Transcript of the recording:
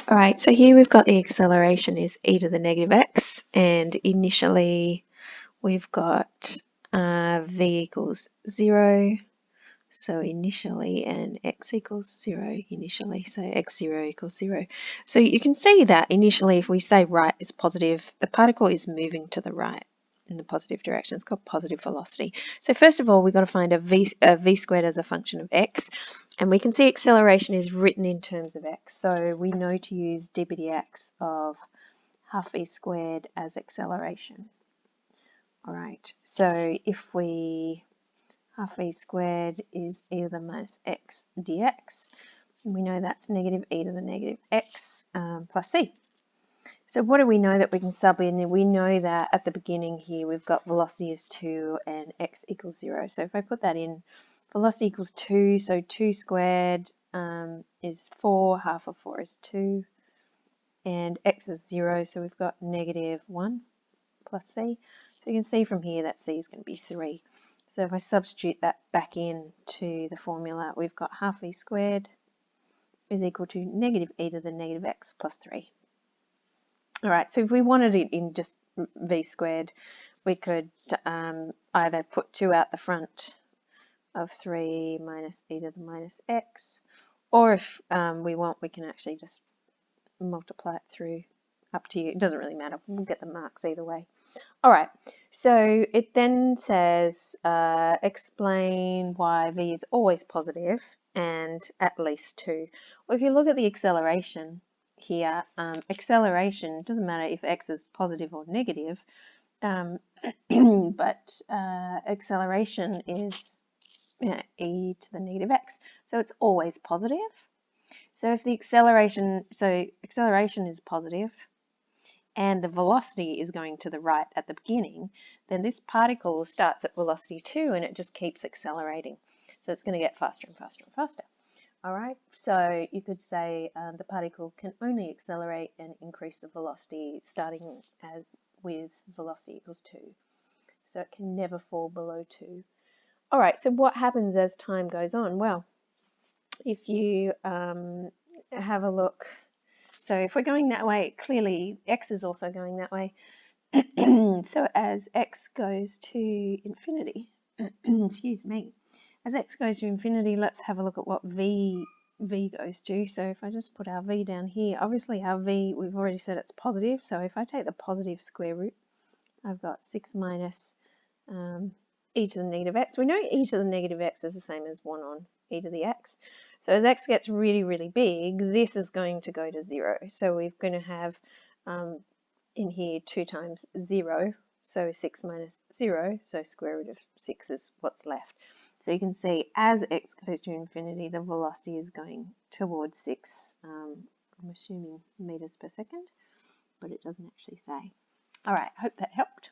All right, so here we've got the acceleration is e to the negative x, and initially we've got v equals 0, so initially, and x equals 0 initially, so x0 equals 0. So you can see that initially if we say right is positive, the particle is moving to the right in the positive direction. It's got positive velocity. So first of all, we've got to find a v squared as a function of x, and we can see acceleration is written in terms of x. So we know to use d by dx of half v squared as acceleration. All right, so if we half v squared is e to the minus x dx, and we know that's negative e to the negative x plus c. So what do we know that we can sub in? We know that at the beginning here we've got velocity is 2 and x equals 0. So if I put that in, velocity equals 2, so 2 squared is 4, half of 4 is 2, and x is 0, so we've got negative 1 plus c. So you can see from here that c is going to be 3. So if I substitute that back in to the formula, we've got half v squared is equal to negative e to the negative x plus 3. All right, so if we wanted it in just v squared, we could either put 2 out the front of 3 minus e to the minus x, or if we want, we can actually just multiply it through, up to you. It doesn't really matter. We'll get the marks either way. All right, so it then says explain why v is always positive and at least 2. Well, if you look at the acceleration here, acceleration, doesn't matter if x is positive or negative, but acceleration is e to the negative x, so it's always positive. So if the acceleration is positive, and the velocity is going to the right at the beginning, then this particle starts at velocity 2 and it just keeps accelerating. So it's going to get faster and faster and faster. All right, so you could say the particle can only accelerate and increase the velocity starting with velocity equals 2. So it can never fall below 2. All right, so what happens as time goes on? Well, if you have a look, so if we're going that way, clearly x is also going that way. So as x goes to infinity, excuse me, as x goes to infinity, let's have a look at what v goes to. So if I just put our v down here, obviously our v, we've already said it's positive. So if I take the positive square root, I've got 6 minus e to the negative x. We know e to the negative x is the same as 1 on e to the x. So as x gets really, really big, this is going to go to 0. So we're going to have in here 2 times 0, so 6 minus 0, so square root of 6 is what's left. So you can see as x goes to infinity, the velocity is going towards 6, I'm assuming meters per second, but it doesn't actually say. All right, hope that helped.